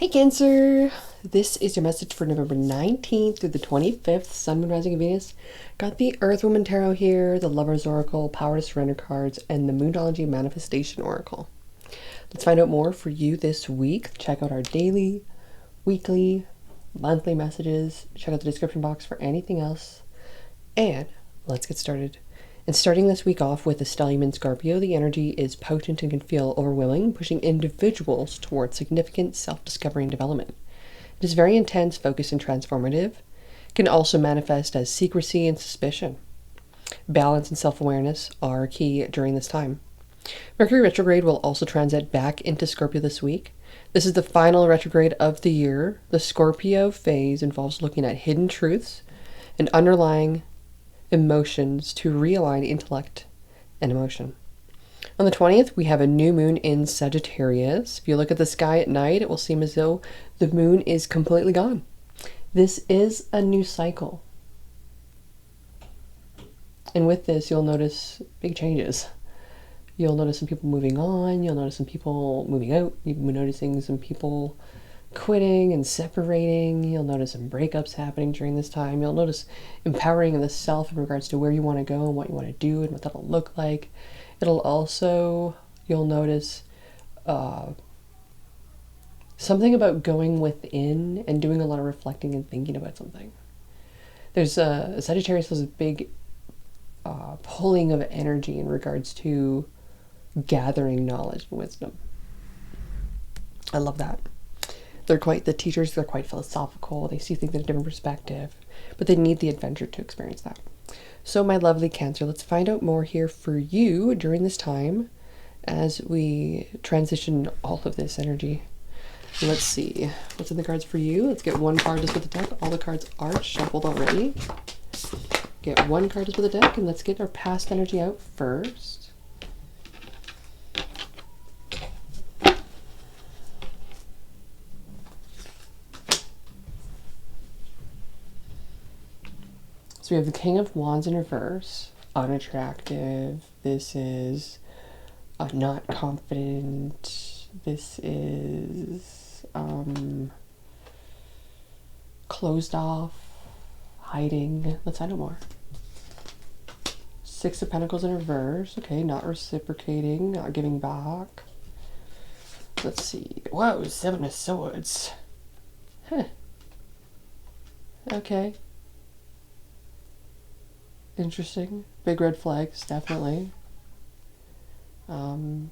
Hey Cancer! This is your message for November 19th through the 25th, Sun, Moon, Rising, and Venus. Got the Earth Woman Tarot here, the Lover's Oracle, Power to Surrender cards, and the Moonology Manifestation Oracle. Let's find out more for you this week. Check out our daily, weekly, monthly messages. Check out the description box for anything else. And let's get started. And starting this week off with the Stellium in Scorpio, the energy is potent and can feel overwhelming, pushing individuals towards significant self-discovery and development. It is very intense, focused, and transformative. It can also manifest as secrecy and suspicion. Balance and self-awareness are key during this time. Mercury retrograde will also transit back into Scorpio this week. This is the final retrograde of the year. The Scorpio phase involves looking at hidden truths and underlying emotions to realign intellect and emotion. On the 20th, we have a new moon in Sagittarius. If you look at the sky at night, it will seem as though the moon is completely gone. This is a new cycle. And with this, you'll notice big changes. You'll notice some people moving on. You'll notice some people moving out. You'll be noticing some people quitting and separating. You'll notice some breakups happening during this time. You'll notice empowering of the self in regards to where you want to go and what you want to do and what that'll look like. It'll also, you'll notice something about going within and doing a lot of reflecting and thinking about something. There's Sagittarius has a big pulling of energy in regards to gathering knowledge and wisdom. I love that. They're quite the teachers, they're quite philosophical, they see things in a different perspective, but they need the adventure to experience that. So my lovely Cancer, let's find out more here for you during this time as we transition all of this energy. Let's see what's in the cards for you. Let's get one card just with the deck. All the cards are shuffled already. Get one card just with the deck, and let's get our past energy out first. So we have the King of Wands in reverse, unattractive. This is not confident. This is closed off, hiding. Let's find out more. Six of Pentacles in reverse. Okay, not reciprocating, not giving back. Let's see. Whoa, Seven of Swords. Huh. Okay. Interesting. Big red flags, definitely. I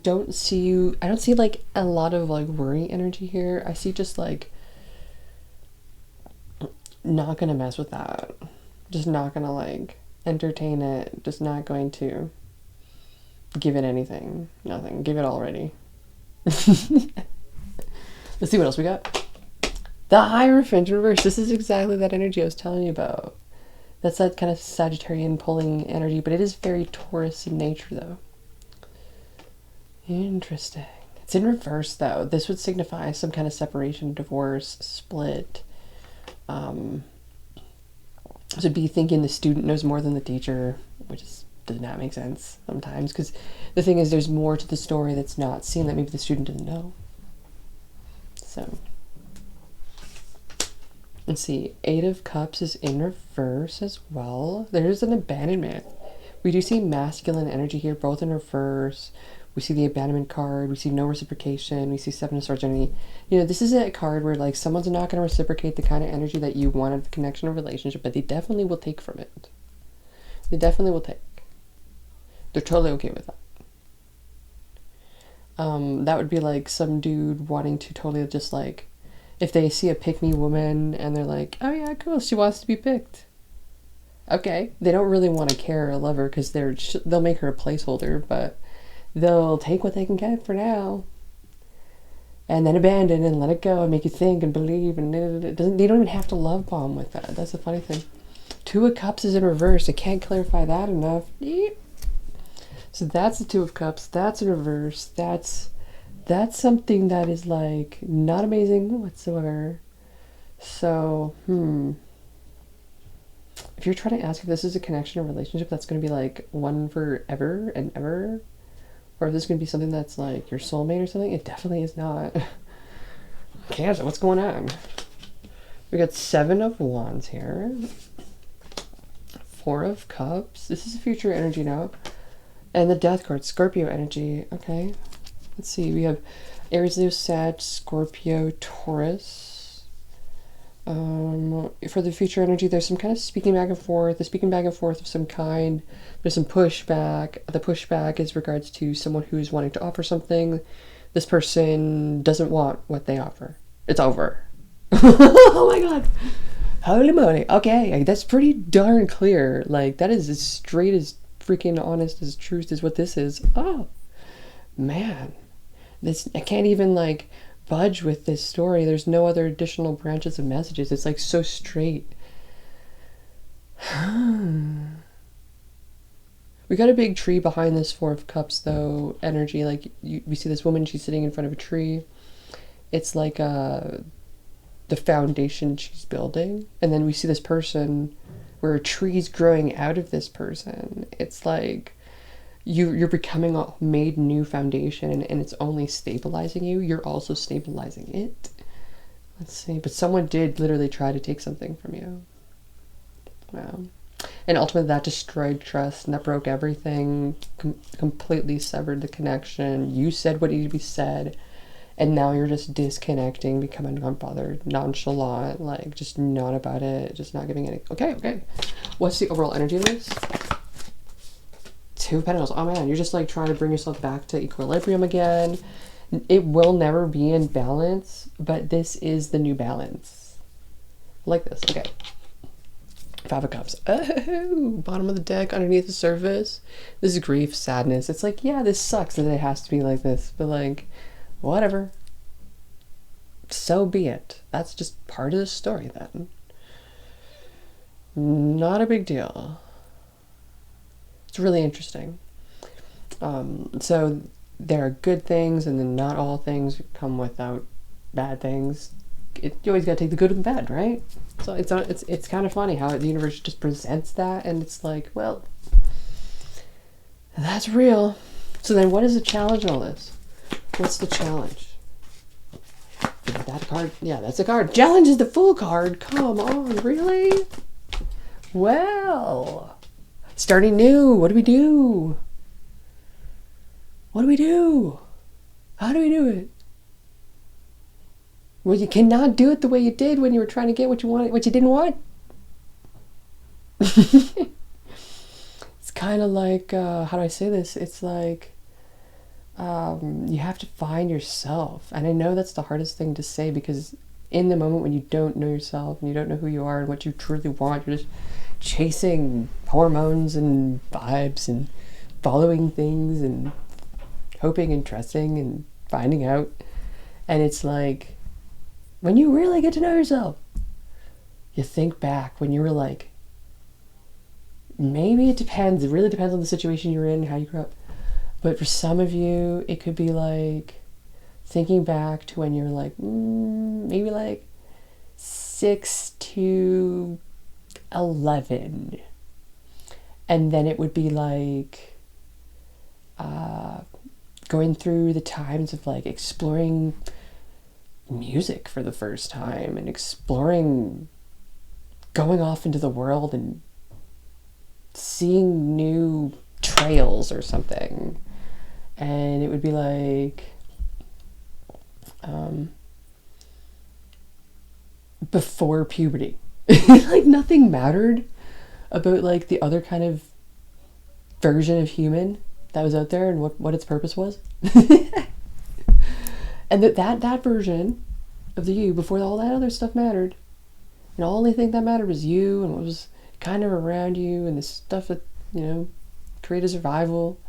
don't see like a lot of like worry energy here. I see just like not gonna mess with that. Just not gonna like entertain it. Just not going to give it anything. Nothing. Give it already. Let's see what else we got. The Hierophant in reverse. This is exactly that energy I was telling you about. That's that kind of Sagittarian pulling energy, but it is very Taurus in nature, though. Interesting. It's in reverse, though. This would signify some kind of separation, divorce, split. So be thinking the student knows more than the teacher, which does not make sense sometimes, because the thing is there's more to the story that's not seen that maybe the student didn't know. So... let's see, Eight of Cups is in reverse as well. There's an abandonment. We do see masculine energy here, both in reverse. We see the abandonment card. We see no reciprocation. We see Seven of Swords energy. You know, this is a card where, like, someone's not going to reciprocate the kind of energy that you want of the connection or relationship, but they definitely will take from it. They definitely will take. They're totally okay with that. That would be, like, some dude wanting to totally just, like, if they see a pick-me woman and they're like, oh yeah, cool, she wants to be picked. Okay, they don't really want to care or love her because they'll make her a placeholder, but they'll take what they can get for now. And then abandon and let it go and make you think and believe, and they don't even have to love bomb with that. That's the funny thing. Two of Cups is in reverse. I can't clarify that enough. So that's the Two of Cups. That's in reverse. That's something that is like not amazing whatsoever. So, if you're trying to ask if this is a connection or relationship that's going to be like one forever and ever, or if this is going to be something that's like your soulmate or something. It definitely is not. Cancer, what's going on? We got 7 of Wands here. 4 of Cups. This is future energy now. And the Death card, Scorpio energy. Okay. Let's see. We have Aries, Leo, Sag, Scorpio, Taurus. For the future energy, there's some kind of speaking back and forth. The speaking back and forth of some kind. There's some pushback. The pushback is regards to someone who's wanting to offer something. This person doesn't want what they offer. It's over. Oh my god. Holy moly. Okay, that's pretty darn clear. Like, that is as straight as freaking honest as truth is what this is. Oh, man. I can't even, like, budge with this story. There's no other additional branches of messages. It's, like, so straight. We got a big tree behind this 4 of Cups, though, energy. Like, we see this woman, she's sitting in front of a tree. It's like the foundation she's building. And then we see this person where a tree's growing out of this person. It's like you're becoming a made new foundation, and it's only stabilizing you. You're also stabilizing it. Let's see. But someone did literally try to take something from you. Wow. And ultimately that destroyed trust, and that broke everything, completely severed the connection. You said what needed to be said, and now you're just disconnecting, becoming unbothered, nonchalant, like just not about it, just not giving any. Okay. What's the overall energy of this? 2 of Pentacles. Oh man, you're just like trying to bring yourself back to equilibrium again. It will never be in balance, but this is the new balance. Like this. Okay. 5 of Cups. Oh, bottom of the deck, underneath the surface. This is grief, sadness. It's like, yeah, this sucks that it has to be like this, but like, whatever. So be it. That's just part of the story then. Not a big deal. It's really interesting. So there are good things, and then not all things come without bad things. You always got to take the good with the bad, right? So it's kind of funny how the universe just presents that, and it's like, well, that's real. So then what is the challenge in all this? What's the challenge? Is that a card? Yeah, that's a card. Challenge is the Fool card. Come on, really? Well, starting new. What do we do? What do we do? How do we do it? Well, you cannot do it the way you did when you were trying to get what you wanted, what you didn't want. It's kind of like, how do I say this? It's like, you have to find yourself. And I know that's the hardest thing to say, because in the moment when you don't know yourself and you don't know who you are and what you truly want, you're just chasing hormones and vibes and following things and hoping and trusting and finding out. And it's like, when you really get to know yourself, you think back when you were like, maybe it depends. It really depends on the situation you're in, how you grew up. But for some of you, it could be like thinking back to when you're like, maybe like 6 to 11. And then it would be like going through the times of like exploring music for the first time and exploring going off into the world and seeing new trails or something. And it would be like before puberty. Like nothing mattered about like the other kind of version of human that was out there and what its purpose was. And that version of the you before all that other stuff mattered, and the only thing that mattered was you and what was kind of around you and the stuff that, you know, created survival.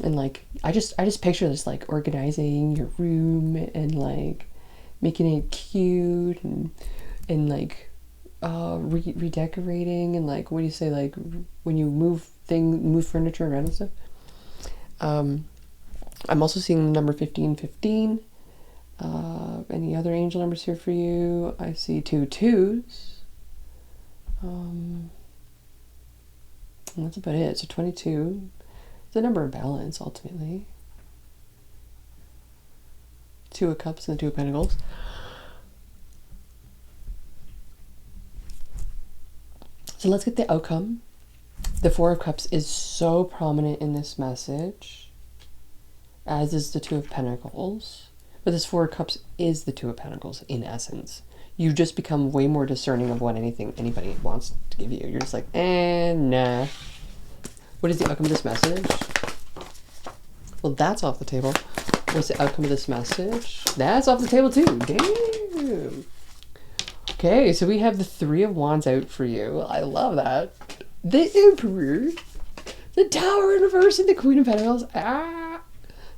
And like I just picture this like organizing your room and like making it cute and like redecorating and like, what do you say, like when you move furniture around and stuff. I'm also seeing number 1515. Any other angel numbers here for you? I see 2 2s. And that's about it. So 22. It's a number of balance, ultimately. Two of Cups and the Two of Pentacles. So let's get the outcome. The Four of Cups is so prominent in this message, as is the Two of Pentacles. But this Four of Cups is the Two of Pentacles, in essence. You just become way more discerning of what anybody wants to give you. You're just like, nah. What is the outcome of this message? Well, that's off the table. What's the outcome of this message? That's off the table too. Damn. Okay, so we have the Three of Wands out for you. I love that. The Emperor, the Tower in reverse, and the Queen of Pentacles. Ah,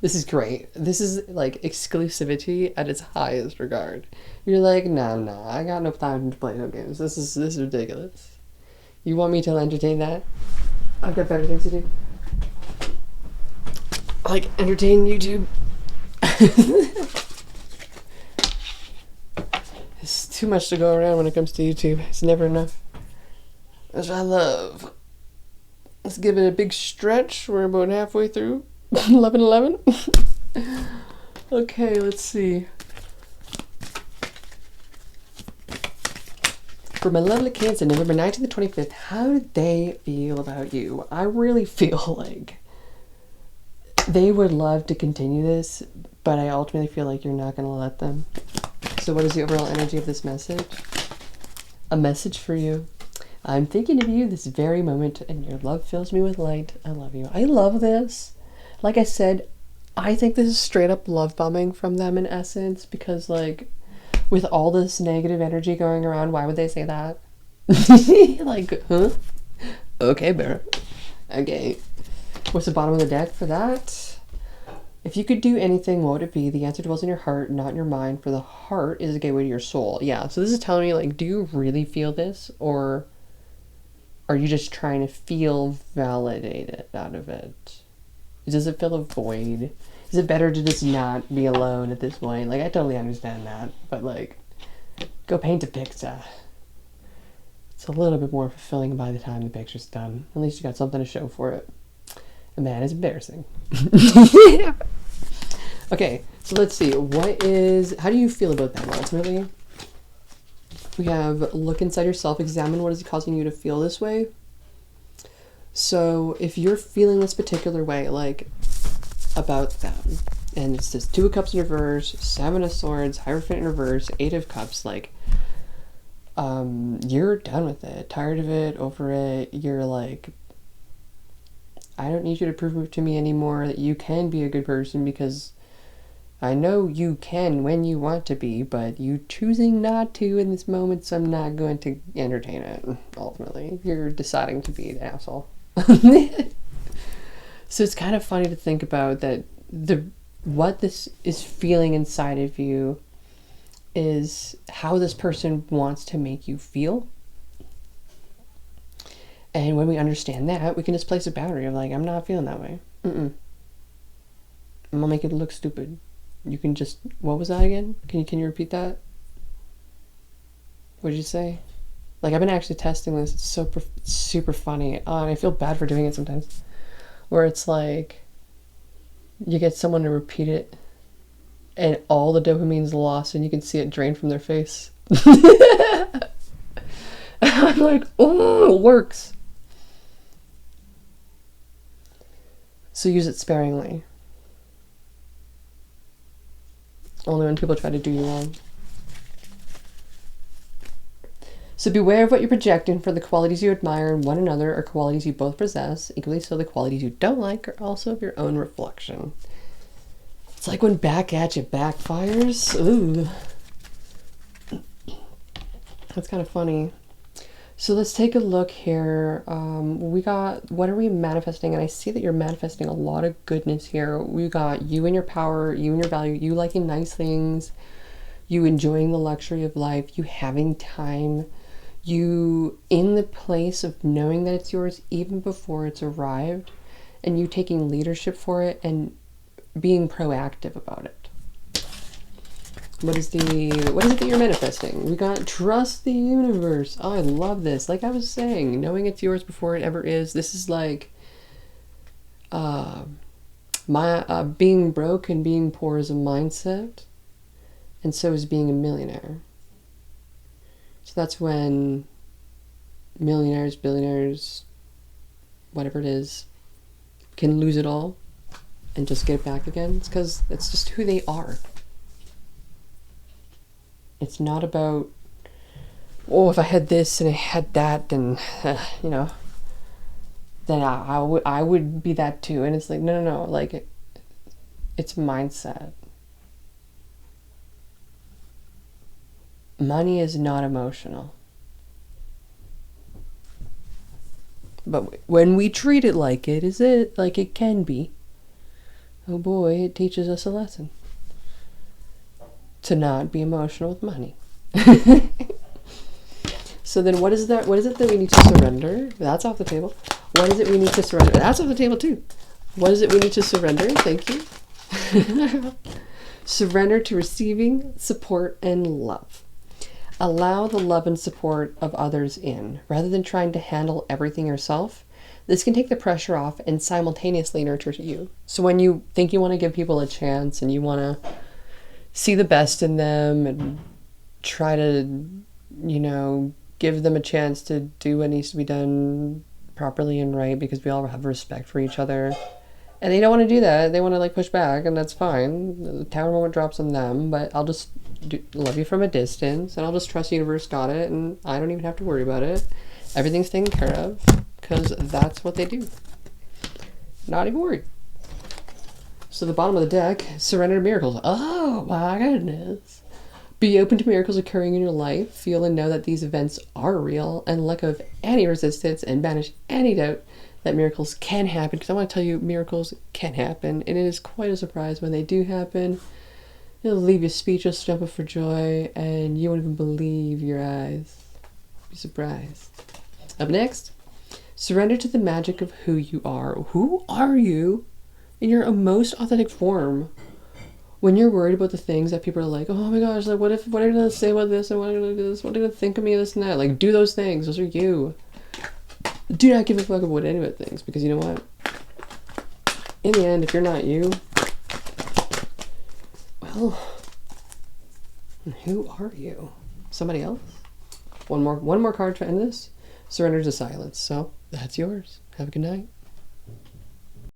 this is great. This is like exclusivity at its highest regard. You're like, nah, I got no time to play no games. This is ridiculous. You want me to entertain that? I've got better things to do. Like entertain YouTube. It's too much to go around when it comes to YouTube. It's never enough. That's what I love. Let's give it a big stretch. We're about halfway through. 11:11. Okay, let's see. For my lovely Cancer, November 19th to 25th, how did they feel about you? I really feel like they would love to continue this, but I ultimately feel like you're not going to let them. So what is the overall energy of this message? A message for you. I'm thinking of you this very moment, and your love fills me with light. I love you. I love this. Like I said, I think this is straight up love bombing from them in essence, because like, with all this negative energy going around, why would they say that? Like, huh? Okay, bear. Okay. What's the bottom of the deck for that? If you could do anything, what would it be? The answer dwells in your heart, not in your mind, for the heart is a gateway to your soul. Yeah, so this is telling me, like, do you really feel this? Or are you just trying to feel validated out of it? Does it fill a void? Is it better to just not be alone at this point? Like, I totally understand that, but, like, go paint a picture. It's a little bit more fulfilling by the time the picture's done. At least you got something to show for it. And man, it's embarrassing. Okay, so let's see. How do you feel about them ultimately? We have look inside yourself, examine what is causing you to feel this way. So if you're feeling this particular way, like about them, and it's this Two of Cups in reverse, Seven of Swords, Hierophant in reverse, Eight of Cups, like, you're done with it, tired of it, over it. You're like, I don't need you to prove to me anymore that you can be a good person, because I know you can when you want to be, but you choosing not to in this moment, so I'm not going to entertain it, ultimately. You're deciding to be an asshole. So it's kind of funny to think about that what this is feeling inside of you is how this person wants to make you feel. And when we understand that, we can just place a boundary of like, I'm not feeling that way. I'm gonna make it look stupid. You can just, what was that again? Can you repeat that? What did you say? Like, I've been actually testing this. It's super funny. And I feel bad for doing it sometimes. Where it's like, you get someone to repeat it, and all the dopamine's lost, and you can see it drain from their face. I'm like, oh, it works. So use it sparingly. Only when people try to do you wrong. So beware of what you're projecting, for the qualities you admire in one another are qualities you both possess. Equally so, the qualities you don't like are also of your own reflection. It's like when back at you backfires. Ooh. That's kind of funny. So let's take a look here. We got, what are we manifesting? And I see that you're manifesting a lot of goodness here. We got you and your power, you and your value, you liking nice things, you enjoying the luxury of life, you having time, you in the place of knowing that it's yours even before it's arrived, and you taking leadership for it and being proactive about it. What is it that you're manifesting? We got trust the universe. Oh, I love this. Like I was saying, knowing it's yours before it ever is. This is like Being broke and being poor is a mindset, and so is being a millionaire. So that's when millionaires, billionaires, whatever it is, can lose it all and just get it back again. It's because it's just who they are. It's not about, oh, if I had this and I had that, then you know, then I would be that too. And it's like, no, like it's mindset. Money is not emotional. But when we treat it like it is it, like it can be, oh boy, it teaches us a lesson. To not be emotional with money. So then what is that? What is it that we need to surrender? That's off the table. What is it we need to surrender? That's off the table too. What is it we need to surrender? Thank you. Surrender to receiving support and love. Allow the love and support of others in, rather than trying to handle everything yourself. This can take the pressure off and simultaneously nurture you. So when you think you want to give people a chance and you want to see the best in them and try to, you know, give them a chance to do what needs to be done properly and right, because we all have respect for each other. And they don't want to do that. They want to like push back, and that's fine. The tower moment drops on them, but I'll just love you from a distance, and I'll just trust the universe got it, and I don't even have to worry about it. Everything's taken care of, because that's what they do. Not even worried. So the bottom of the deck, surrender to miracles. Oh my goodness. Be open to miracles occurring in your life. Feel and know that these events are real, and let go of any resistance and banish any doubt that miracles can happen. Because I want to tell you, miracles can happen, and it is quite a surprise when they do happen. It'll leave you speechless, jumping for joy, and you won't even believe your eyes. Be surprised. Up next, surrender to the magic of who you are. Who are you in your most authentic form? When you're worried about the things that people are like, oh my gosh, like what are they gonna say about this, and what are they gonna do this, what are they gonna think of me, this and that? Like, do those things. Those are you. Do not give a fuck about what anyone thinks, because you know what? In the end, if you're not you, well, who are you? Somebody else? One more card to end this. Surrender to silence. So that's yours. Have a good night.